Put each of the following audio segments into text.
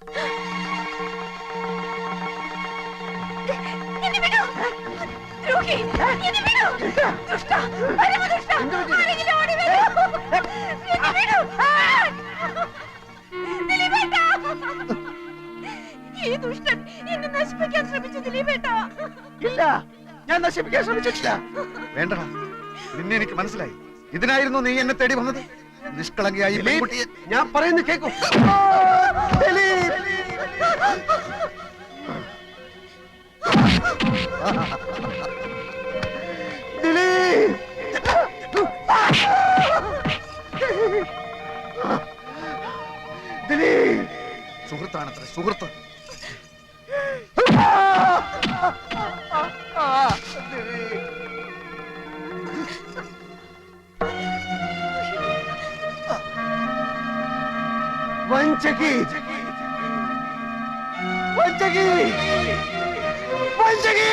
ഈ ദുഷ്ടൻ എന്നെ നശിപ്പിക്കാൻ ശ്രമിച്ചു ദിലീപേട്ട. ഇല്ല, ഞാൻ നശിപ്പിക്കാൻ ശ്രമിച്ചിട്ടില്ല. വേണ്ടടാ, നിന്നെ എനിക്ക് മനസ്സിലായി. ഇതിനായിരുന്നു നീ എന്നെ തേടി വന്നത്. നിഷ്കളങ്കയായി പെൺകുട്ടിയെ ഞാൻ പറയുന്നത് കേൾക്കൂ. സുഹൃത്താണത്ര, സുഹൃത്ത്. വഞ്ചകി, വഞ്ചകി, വഞ്ചകി.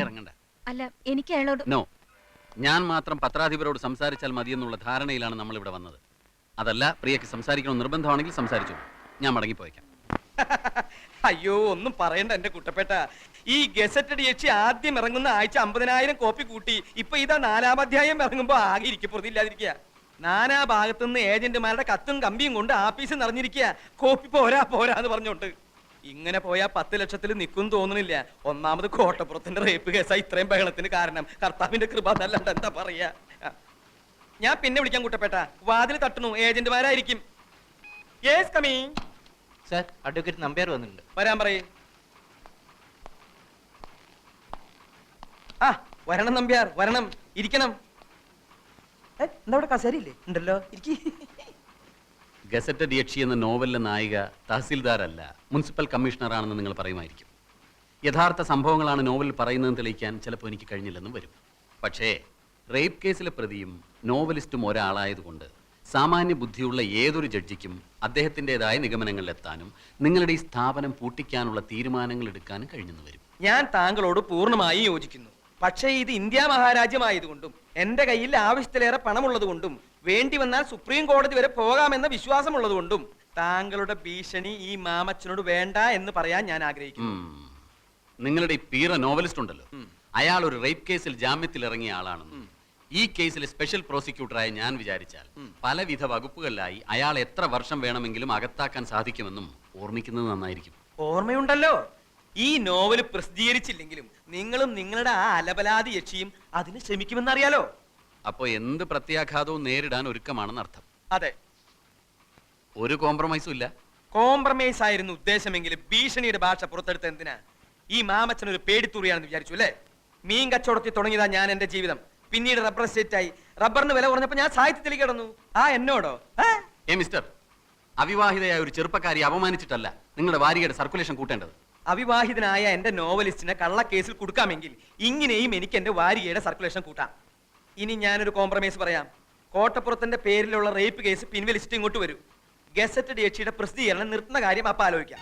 ഇറങ്ങണ്ട. അല്ല, എനിക്ക് അയാളോട് നോ, ഞാൻ മാത്രം പത്രാധിപരോട് സംസാരിച്ചാൽ മതിയെന്നുള്ള ധാരണയിലാണ് നമ്മൾ ഇവിടെ വന്നത്. അതല്ല, പ്രിയക്ക് സംസാരിക്കണം നിർബന്ധമാണെങ്കിൽ സംസാരിച്ചു. ഞാൻ മടങ്ങിപ്പോയേക്കാം. അയ്യോ, ഒന്നും പറയണ്ട എന്റെ കുട്ടപ്പേട്ട. ഈ ഗസറ്റഡ് യക്ഷി ആദ്യം ഇറങ്ങുന്ന ആഴ്ച 50,000 കോപ്പി കൂട്ടി. ഇപ്പൊ ഇതാ 4-ാം അധ്യായം ഇറങ്ങുമ്പോ ആകെ ഇരിക്കപ്പെടുന്നില്ലാതിരിക്കുക. നാനാ ഭാഗത്തുനിന്ന് ഏജന്റുമാരുടെ കത്തും കമ്പിയും കൊണ്ട് ആഫീസ് നിറഞ്ഞിരിക്കുക. കോപ്പി പോരാ പോരാ എന്ന് പറഞ്ഞോണ്ട്. ഇങ്ങനെ പോയാ 10 ലക്ഷത്തിൽ നിൽക്കും തോന്നുന്നില്ല. ഒന്നാമത് കോട്ടപ്പുറത്തിന്റെ റേപ്പ് കേസാ ഇത്രയും ബഹളത്തിന് കാരണം. കർത്താവിന്റെ കൃപ എന്നല്ലാണ്ട് എന്താ പറയാ. ഞാൻ പിന്നെ വിളിക്കാൻ കുട്ടപ്പേട്ട. വാതിൽ തട്ടുന്നു, ഏജന്റുമാരായിരിക്കും. Yes, coming. Sir, advocate Nambiar വന്നിട്ടുണ്ട്. വരാൻ പറയേ. ആ, വരണം നമ്പ്യാർ, വരണം. ഇരിക്കണം. എന്താ ഇവിടെ കസേരയില്ലേ? ഉണ്ടല്ലോ, ഇരിക്കി. ഗസറ്റഡ് യക്ഷി എന്ന നോവലിലെ നായിക തഹസിൽദാരല്ല, മുനിസിപ്പൽ കമ്മീഷണറാണെന്ന് നിങ്ങൾ പറയുമായിരിക്കും. യഥാർത്ഥ സംഭവങ്ങളാണ് നോവലിൽ പറയുന്നതെന്ന് തെളിയിക്കാൻ ചിലപ്പോൾ എനിക്ക് കഴിഞ്ഞില്ലെന്നും വരും. പക്ഷേ റേപ്പ് കേസിലെ പ്രതിയും നോവലിസ്റ്റും ഒരാളായതുകൊണ്ട് സാമാന്യ ബുദ്ധിയുള്ള ഏതൊരു ജഡ്ജിക്കും അദ്ദേഹത്തിൻ്റെതായ നിഗമനങ്ങളിലെത്താനും നിങ്ങളുടെ ഈ സ്ഥാപനം പൂട്ടിക്കാനുള്ള തീരുമാനങ്ങൾ എടുക്കാനും കഴിഞ്ഞെന്ന് വരും. ഞാൻ താങ്കളോട് പൂർണ്ണമായി യോജിക്കുന്നു. പക്ഷേ ഇത് ഇന്ത്യ മഹാരാജ്യമായതുകൊണ്ടും എന്റെ കയ്യിൽ ആവശ്യത്തിലേറെ പണമുള്ളതുകൊണ്ടും വേണ്ടി വന്നാൽ സുപ്രീം കോടതി വരെ പോകാമെന്ന വിശ്വാസമുള്ളതുകൊണ്ടും താങ്കളുടെ ഭീഷണി ഈ മാമച്ചനോട് വേണ്ട എന്ന് പറയാൻ ഞാൻ ആഗ്രഹിക്കുന്നു. നിങ്ങളുടെ ഈ പീറ നോവലിസ്റ്റ് ഉണ്ടല്ലോ, അയാൾ ഒരു റേപ്പ് കേസിൽ ജാമ്യത്തിൽ ഇറങ്ങിയ ആളാണെന്നും ഈ കേസിലെ സ്പെഷ്യൽ പ്രോസിക്യൂട്ടറായി ഞാൻ വിചാരിച്ചാൽ പലവിധ വകുപ്പുകളിലായി അയാൾ എത്ര വർഷം വേണമെങ്കിലും അകത്താക്കാൻ സാധിക്കുമെന്നും ഓർമ്മിക്കുന്നത് നന്നായിരിക്കും. ഓർമ്മയുണ്ടല്ലോ. ഈ നോവൽ പ്രസിദ്ധീകരിച്ചില്ലെങ്കിലും നിങ്ങളും നിങ്ങളുടെ ആ അലബലാതി യക്ഷിയും അതിന് ശ്രമിക്കുമെന്നറിയാലോ. അപ്പോ എന്ത് പ്രത്യാഘാതവും നേരിടാൻ ഒരുക്കമാണെന്ന് അർത്ഥം. അതെ, ഒരു കോംപ്രമൈസും ഇല്ല. കോംപ്രമൈസ് ആയിരുന്നു ഉദ്ദേശമെങ്കിലും ഭീഷണിയുടെ ഭാഷ പുറത്തെടുത്ത എന്തിനാ? ഈ മാമച്ചൻ ഒരു പേടിത്തൂറിയാണെന്ന് വിചാരിച്ചു അല്ലേ? മീൻ കച്ചവടത്തിൽ തുടങ്ങിയതാ ഞാൻ എന്റെ ജീവിതം. പിന്നീട് റബ്ബർ എസ്റ്റേറ്റ് ആയി. റബ്ബറിന് വില കുറഞ്ഞപ്പോ ഞാൻ സാഹിത്യത്തിലേക്ക് കിടന്നു. ആ എന്നോടോ? മിസ്റ്റർ, അവിവാഹിതയായ ഒരു ചെറുപ്പക്കാരിയെ അപമാനിച്ചിട്ടല്ല നിങ്ങളുടെ വാരികയുടെ സർക്കുലേഷൻ കൂട്ടേണ്ടത്. അവിവാഹിതനായ എന്റെ നോവലിസ്റ്റിനെ കള്ളക്കേസിൽ കൊടുക്കാമെങ്കിൽ ഇങ്ങനെയും എനിക്ക് എന്റെ വാരികയുടെ സർക്കുലേഷൻ കൂട്ടാം. ഇനി ഞാനൊരു കോംപ്രമൈസ് പറയാം. കോട്ടപ്പുറത്തിന്റെ പേരിലുള്ള റേപ്പ് കേസ് പിൻവലിച്ചിട്ട് ഇങ്ങോട്ട് വരൂ. ഗസറ്റഡ് യക്ഷിയുടെ പ്രസിദ്ധീകരണം നിർത്തുന്ന കാര്യം അപ്പൊ ആലോചിക്കാം.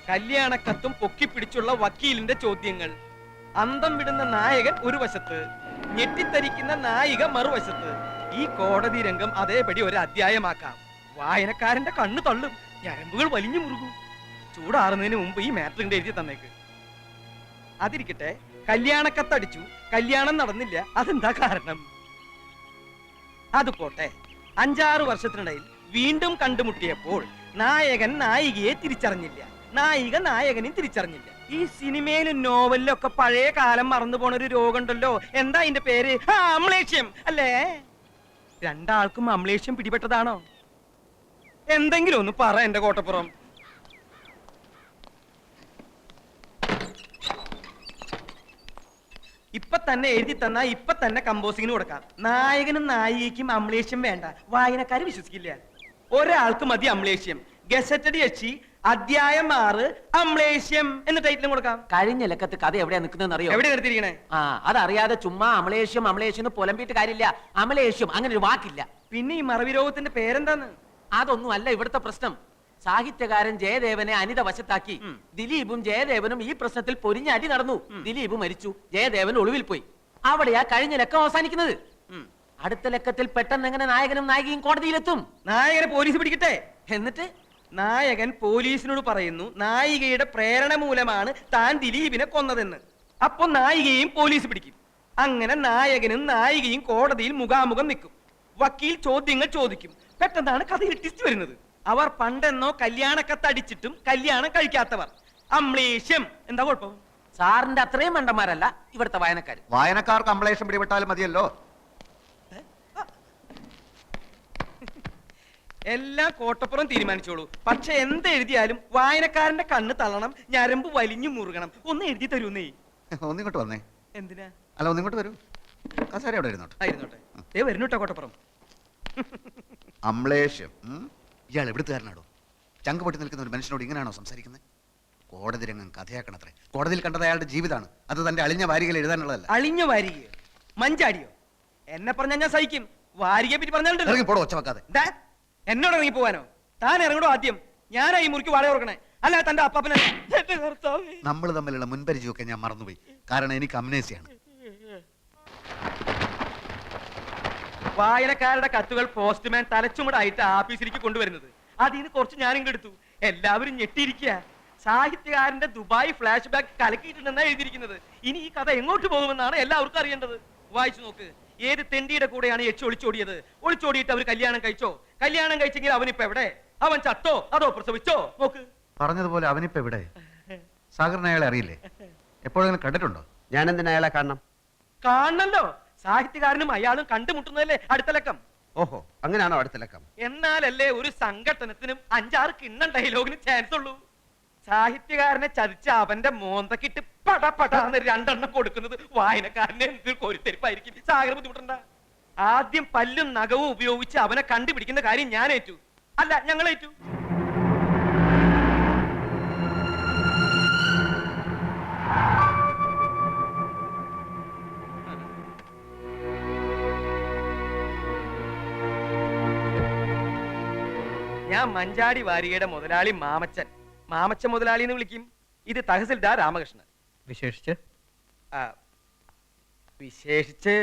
കല്യാണക്കത്തും പൊക്കിപ്പിടിച്ചുള്ള വക്കീലിന്റെ ചോദ്യങ്ങൾ, അന്തം വിടുന്ന നായകൻ ഒരു വശത്ത്, ഞെട്ടിത്തരിക്കുന്ന നായിക മറുവശത്ത്. ഈ കോടതി രംഗം അതേപടി ഒരു അധ്യായമാക്കാം. വായനക്കാരന്റെ കണ്ണു തള്ളും, ഞരമ്പുകൾ വലിഞ്ഞു മുറുകും. ചൂടാറുന്നതിന് മുമ്പ് ഈ മാറ്ററിന്റെ എഴുതി തന്നേക്ക്. അതിരിക്കട്ടെ, കല്യാണക്കത്തടിച്ചു, കല്യാണം നടന്നില്ല, അതെന്താ കാരണം? അത് പോട്ടെ. 5-6 വർഷത്തിനിടയിൽ വീണ്ടും കണ്ടുമുട്ടിയപ്പോൾ നായകൻ നായികയെ തിരിച്ചറിഞ്ഞില്ല, നായിക നായകനെയും തിരിച്ചറിഞ്ഞില്ല. ഈ സിനിമയിലും നോവലിലും ഒക്കെ പഴയ കാലം മറന്നു പോണ ഒരു രോഗമുണ്ടല്ലോ, എന്താ അതിന്റെ പേര്? അമ്ലേഷ്യം അല്ലേ? രണ്ടാൾക്കും അമ്ലേഷ്യം പിടിപെട്ടതാണോ? എന്തെങ്കിലും ഒന്ന് പറ എന്റെ കോട്ടപ്പുറം. ഇപ്പൊ തന്നെ എഴുതി തന്നാ ഇപ്പൊ തന്നെ കമ്പോസിങ്ങിന് കൊടുക്കാം. നായകനും നായികയ്ക്കും അമ്ലേഷ്യം വേണ്ട, വായനക്കാര് വിശ്വസിക്കില്ല. ഒരാൾക്ക് മതി അമ്ലേഷ്യം. ഗസറ്റഡ് യക്ഷി അധ്യായം 6 അമ്ലേഷ്യം എന്ന ടൈറ്റിലും കൊടുക്കാം. കഴിഞ്ഞ ലക്കത്ത് കഥ എവിടെയാ നിൽക്കുന്നതെന്ന് അറിയോ? എവിടെ നിർത്തിയിരിക്കണേ? അതറിയാതെ ചുമ്മാ അമലേഷ്യം അമലേഷ്യം പുലമ്പിയിട്ട് കാര്യമില്ല. അമലേഷ്യം അങ്ങനെ ഒരു വാക്കില്ല. പിന്നെ ഈ മറവി രോഗത്തിന്റെ പേരെന്താന്ന്? അതൊന്നും അല്ല ഇവിടുത്തെ പ്രശ്നം. സാഹിത്യകാരൻ ജയദേവനെ അനിത വശത്താക്കി ദിലീപും ജയദേവനും ഈ പ്രശ്നത്തിൽ പൊരിഞ്ഞ അടി നടന്നു. ദിലീപ് മരിച്ചു, ജയദേവൻ ഒളിവിൽ പോയി. അവിടെയാ കഴിഞ്ഞ ലക്കം അവസാനിക്കുന്നത്. അടുത്ത ലക്കത്തിൽ പെട്ടെന്ന് എങ്ങനെ നായകനും നായികയും കോടതിയിലെത്തും? നായകനെ പോലീസ് പിടിക്കട്ടെ. എന്നിട്ട് നായകൻ പോലീസിനോട് പറയുന്നു നായികയുടെ പ്രേരണ മൂലമാണ് താൻ ദിലീപിനെ കൊന്നതെന്ന്. അപ്പൊ നായികയും പോലീസ് പിടിക്കും. അങ്ങനെ നായകനും നായികയും കോടതിയിൽ മുഖാമുഖം നിൽക്കും. വക്കീൽ ചോദ്യങ്ങൾ ചോദിക്കും. പെട്ടെന്നാണ് കഥയിൽ ട്വിസ്റ്റ് വരുന്നത്. അവർ പണ്ടെന്നോ കല്യാണക്കത്തടിച്ചിട്ടും കല്യാണം കഴിക്കാത്തവർ. അമ്ലേഷ്യം. എന്താ കുഴപ്പം? സാറിന്റെ അത്രയും മണ്ടന്മാരല്ല ഇവിടുത്തെ വായനക്കാര്. വായനക്കാർക്ക് അമ്പളേഷം പിടിപെട്ടാലും മതിയല്ലോ. എല്ലാം കോട്ടപ്പുറം തീരുമാനിച്ചോളൂ. പക്ഷെ എന്തെഴുതിയാലും വായനക്കാരന്റെ കണ്ണ് തള്ളണം, ഞരമ്പ് വലിഞ്ഞു മുറുകണം. ഒന്ന് എഴുതി തരൂന്നേ. ഒന്നിങ്ങോട്ട് വന്നേ. എന്തിനാ? അല്ല, ഒന്നിങ്ങോട്ട് വരൂ. കസേര അവിടെ ഇരുന്നോട്ടെ. ആയിരുന്നോട്ടെ. വരുന്നുട്ടോ കോട്ടപ്പുറം. അമ്ലേഷ്യം. ഇയാൾ എവിടുത്തുകാരനാടോ? ചങ്ക് പൊട്ടി നിൽക്കുന്ന ഒരു മനുഷ്യനോട് ഇങ്ങനെയാണോ സംസാരിക്കുന്നത്? കോടതി രംഗം കഥയാക്കണത്രേ. കോടതിയിൽ കണ്ടത് അയാളുടെ ജീവിതമാണ്. അത് തന്റെ അളിഞ്ഞ വാരികയിൽ എഴുതാനുള്ളതല്ല. അളിഞ്ഞ വാരികയോ മഞ്ചാടിയോ? എന്നെ പറഞ്ഞാൽ ഞാൻ സഹിക്കും. വാരികയെ പറ്റി പറഞ്ഞാലുണ്ടല്ലോ. ഇറങ്ങി പോടോ, ഒച്ച വെക്കാതെ. എന്നോട് ഇറങ്ങി പോവാനോ? താൻ ഇറങ്ങണോ ആദ്യം? ഞാനായി മുറിക്ക് വാടക കൊടുക്കണേ. അല്ല തന്റെ അപ്പാപ്പനെ. നമ്മൾ തമ്മിലുള്ള മുൻപരിചയമൊക്കെ ഞാൻ മറന്നുപോയി. കാരണം എനിക്ക് അമ്നേസിയാണ്. വായനക്കാരുടെ കത്തുകൾ പോസ്റ്റ്മാൻ തലച്ചുമടായിട്ട് ആഫീസിലേക്ക് കൊണ്ടുവരുന്നത്. അതിന് കുറച്ച് ഞാനും എടുത്തു. എല്ലാവരും ഞെട്ടിയിരിക്കുക. സാഹിത്യകാരന്റെ ദുബായ് ഫ്ലാഷ് ബാക്ക് കലക്കിയിട്ടുണ്ടെന്നാണ് എഴുതിയിരിക്കുന്നത്. ഇനി ഈ കഥ എങ്ങോട്ട് പോകുമെന്നാണ് എല്ലാവർക്കും അറിയേണ്ടത്. വായിച്ചു നോക്ക്. ഏത് തെണ്ടിയുടെ കൂടെയാണ് യക്ഷി ഒളിച്ചോടിയത്? ഒളിച്ചോടിയിട്ട് അവർ കല്യാണം കഴിച്ചോ? കല്യാണം കഴിച്ചെങ്കിൽ അവനിപ്പോ എവിടെ? അവൻ ചത്തോ അതോ പ്രസവിച്ചോ? നോക്ക്. പറഞ്ഞതുപോലെ അവനിപ്പോ എവിടെ? സാഗറിന് അയാളെ അറിയില്ലേ? എപ്പോഴെങ്കിലും കണ്ടിട്ടുണ്ടോ? ഞാൻ എന്തിനാ അയാളെ കാണണം? കാണണല്ലോ. സാഹിത്യകാരനും അയാളും കണ്ടുമുട്ടുന്നതല്ലേ അടുത്ത ലക്കം. ഓഹോ, അങ്ങനെയാണോ അടുത്ത ലക്കം? എന്നാലല്ലേ ഒരു സംഘടനത്തിനും 5-6 കിണ്ണം ഡയലോഗിന് ചാൻസ് ഉള്ളൂ. സാഹിത്യകാരനെ ചതിച്ച അവന്റെ മോന്തക്കിട്ട് പടപടാന്ന് 2 എണ്ണം കൊടുക്കുന്നത് വായനക്കാരനെ എന്തൊരു കോരിത്തെരിപ്പായിരിക്കും. സാഗർ ബുദ്ധിമുട്ടണ്ട. ആദ്യം പല്ലും നഖവും ഉപയോഗിച്ച് അവനെ കണ്ടുപിടിക്കുന്ന കാര്യം ഞാൻ ഏറ്റു. അല്ല, ഞങ്ങൾ ഏറ്റു. ഞാൻ മഞ്ചാടി വാരികയുടെ മുതലാളി മാമച്ചൻ. മാമച്ചൻ മുതലാളി എന്ന് വിളിക്കും. ഇത് തഹസിൽദാർ രാമകൃഷ്ണൻ. വിശേഷിച്ച് വിശേഷിച്ച്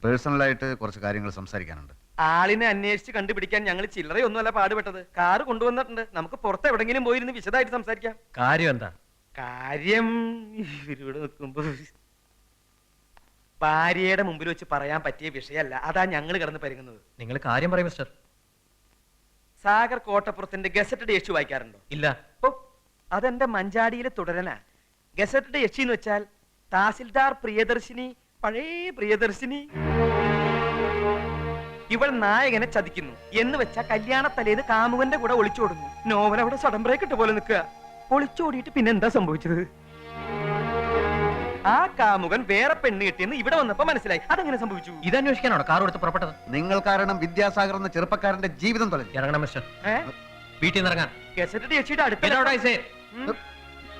പേഴ്സണലായിട്ട് കുറച്ച് കാര്യങ്ങൾ സംസാരിക്കാനുണ്ട്. ആളിനെ അന്വേഷിച്ച് കണ്ടുപിടിക്കാൻ ഞങ്ങൾ ചില്ലറയൊന്നുമല്ല പാടുപെട്ടത്. കാറ് കൊണ്ടുവന്നിട്ടുണ്ട്. നമുക്ക് പുറത്ത് എവിടെങ്കിലും പോയിരുന്ന് വിശദമായിട്ട് സംസാരിക്കാം. കാര്യം എന്താ? കാര്യം ഇവരോട് നിൽക്കുമ്പോ ഭാര്യയുടെ മുമ്പിൽ വെച്ച് പറയാൻ പറ്റിയ വിഷയമല്ല. അതാ ഞങ്ങൾ കിടന്ന് പരുങ്ങുന്നത്. നിങ്ങൾ കാര്യം പറയും മിസ്റ്റർ. സാഗർ കോട്ടപ്പുറത്തിന്റെ ഗസറ്റഡ് യക്ഷി വായിക്കാറുണ്ടോ? ഇല്ല. ഓ, അതെന്റെ മഞ്ചാടിയിലെ തുടരനാ. ഗസറ്റഡ് യക്ഷി എന്ന് വെച്ചാൽ തഹസിൽദാർ പ്രിയദർശിനി, പഴയ പ്രിയദർശിനി. ഇവൾ നായകനെ ചതിക്കുന്നു എന്ന് വെച്ചാ കല്യാണത്തലേത് കാമുകന്റെ കൂടെ ഒളിച്ചോടുന്നു. നോവൽ അവിടെ സഡൻ ബ്രേക്ക് ഇട്ട പോലെ നിൽക്കുക. ഒളിച്ചോടിയിട്ട് പിന്നെ എന്താ സംഭവിച്ചത്? ആ കാമുകൻ വേറെ പെണ്ണ് കിട്ടിയെന്ന് ഇവിടെ വന്നപ്പോ മനസ്സിലായി. അതെങ്ങനെ സംഭവിച്ചു? ഇത് അന്വേഷിക്കാനാണോ കാർ എടുത്ത് പുറപ്പെട്ടത്? നിങ്ങൾ കാരണം വിദ്യാസാഗർ എന്ന ചെറുപ്പക്കാരന്റെ ജീവിതം തൊലഞ്ഞു. ഇറങ്ങണം മിസ്റ്റർ. വീട്ടിൽ നിന്ന് ഇറങ്ങാൻ. ഗസറ്റഡ് യക്ഷിയുടെ അടുത്ത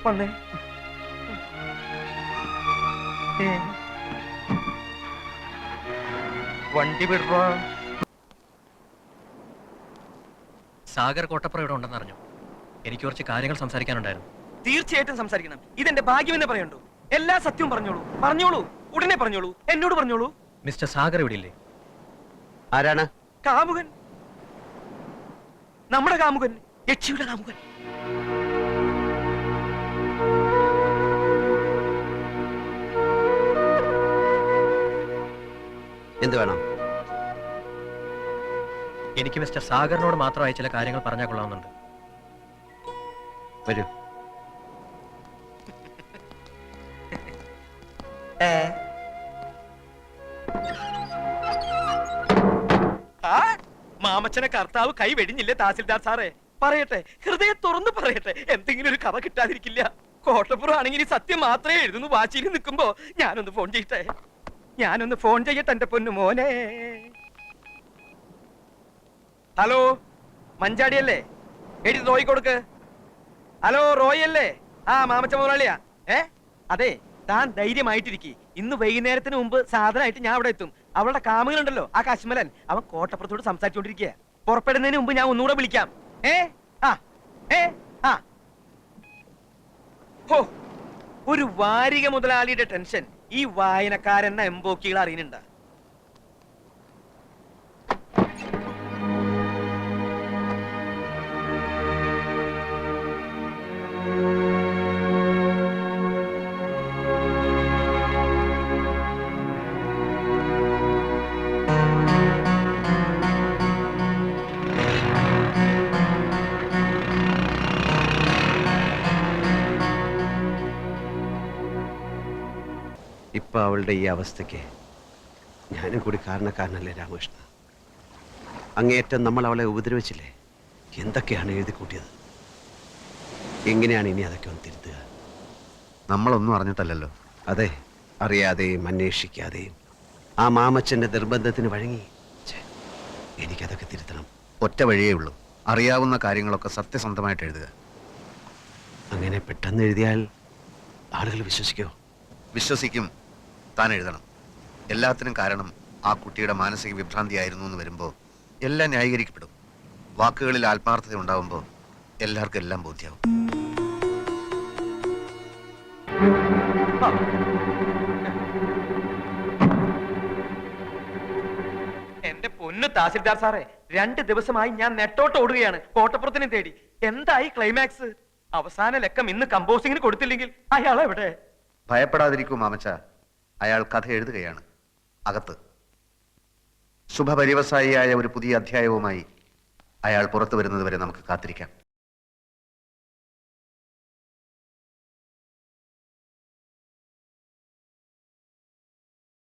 വന്നേ. വണ്ടി വിടറോ. സാഗർ കോട്ടപ്പുറം ഇവിടെ ഉണ്ടെന്ന് അറിഞ്ഞു. എനിക്ക് കുറച്ച് കാര്യങ്ങൾ സംസാരിക്കാനുണ്ടായിരുന്നു. തീർച്ചയായിട്ടും സംസാരിക്കണം. ഇതെന്റെ ഭാഗ്യം എന്ന് പറയണ്ടോ? എല്ലാ സത്യവും പറഞ്ഞോളൂ. പറഞ്ഞോളൂ, ഉടനെ പറഞ്ഞോളൂ. എന്നോട് പറഞ്ഞോളൂ. മിസ്റ്റർ സാഗർ ഇവിടെ ഇല്ലേ? ആരാണ്? കാമുകൻ. നമ്മുടെ കാമുകൻ, യക്ഷിയുടെ കാമുകൻ. എന്ത് വേണം? എനിക്ക് മിസ്റ്റർ സാഗറിനോട് മാത്രമായി ചില കാര്യങ്ങൾ പറഞ്ഞാൽ കൊള്ളാവുന്നുണ്ട്. വരൂ. മാമച്ചനെ കർത്താവ് കൈ വെടിഞ്ഞില്ലേ തഹസിൽദാർ സാറേ? പറയട്ടെ, ഹൃദയം തുറന്നു പറയട്ടെ, എന്തെങ്കിലും ഒരു കഥ കിട്ടാതിരിക്കില്ല. കോട്ടപ്പുറം ആണെങ്കിൽ സത്യം മാത്രമേ എഴുതുന്നു. വാശിയിൽ നിൽക്കുമ്പോ ഞാനൊന്ന് ഫോൺ ചെയ്യട്ടെ എന്റെ പൊന്നു മോനെ. ഹലോ, മഞ്ചാടിയല്ലേ? എഴുതി റോയി കൊടുക്ക്. ഹലോ, റോയ് അല്ലേ? ആ, മാമച്ച മുതലാളിയാ. അതെ, താൻ ധൈര്യമായിട്ടിരിക്കും. ഇന്ന് വൈകുന്നേരത്തിന് മുമ്പ് സാധനമായിട്ട് ഞാൻ അവിടെ എത്തും. അവളുടെ കാമുകനുണ്ടല്ലോ ആ കശ്മലൻ, അവൻ കോട്ടപ്പുറത്തോട് സംസാരിച്ചുകൊണ്ടിരിക്കുക. പുറപ്പെടുന്നതിന് മുമ്പ് ഞാൻ ഒന്നുകൂടെ വിളിക്കാം. ഹോ, ഒരു വാരിക മുതലാളിയുടെ ടെൻഷൻ ഈ വായനക്കാരെന്ന എംബോക്കികൾ അറിയുന്നുണ്ട്. ഇപ്പൊ അവളുടെ ഈ അവസ്ഥയ്ക്ക് ഞാനും കൂടി കാരണക്കാരനല്ലേ രാമകൃഷ്ണ? അങ്ങേയറ്റം നമ്മൾ അവളെ ഉപദ്രവിച്ചില്ലേ? എന്തൊക്കെയാണ് എഴുതി കൂട്ടിയത്? എങ്ങനെയാണ് ഇനി അതൊക്കെ ഒന്ന് തിരുത്തുക? നമ്മളൊന്നും അറിഞ്ഞിട്ടല്ലല്ലോ. അതെ, അറിയാതെയും അന്വേഷിക്കാതെയും ആ മാമച്ചന്റെ നിർബന്ധത്തിന് വഴങ്ങി. എനിക്കതൊക്കെ തിരുത്തണം. ഒറ്റ വഴിയേ ഉള്ളൂ, അറിയാവുന്ന കാര്യങ്ങളൊക്കെ സത്യസന്ധമായിട്ട് എഴുതുക. അങ്ങനെ പെട്ടെന്ന് എഴുതിയാൽ ആളുകൾ വിശ്വസിക്കോ? വിശ്വസിക്കും. താൻ എഴുതണം. എല്ലാത്തിനും കാരണം ആ കുട്ടിയുടെ മാനസിക വിഭ്രാന്തിയായിരുന്നു എന്ന് വരുമ്പോൾ എല്ലാം ന്യായീകരിക്കപ്പെടും. വാക്കുകളിൽ ആത്മാർത്ഥത ഉണ്ടാവുമ്പോൾ എല്ലാവർക്കും എല്ലാം ബോധ്യമാവും. എന്റെ പൊന്നു തഹസിൽദാർ സാറേ, 2 ദിവസമായി ഞാൻ നെട്ടോട്ട് ഓടുകയാണ് കോട്ടപ്പുറത്തിനെ തേടി. എന്തായി ക്ലൈമാക്സ്? അവസാന ലക്കം ഇന്ന് കമ്പോസിങ്ങിന് കൊടുത്തില്ലെങ്കിൽ അയാൾ എവിടെ? ഭയപ്പെടാതിരിക്കൂ മാമച്ച, അയാൾ കഥ എഴുതുകയാണ് അകത്ത്. ശുഭപര്യവസായിയായ ഒരു പുതിയ അധ്യായവുമായി അയാൾ പുറത്തു വരുന്നത് വരെ നമുക്ക് കാത്തിരിക്കാം.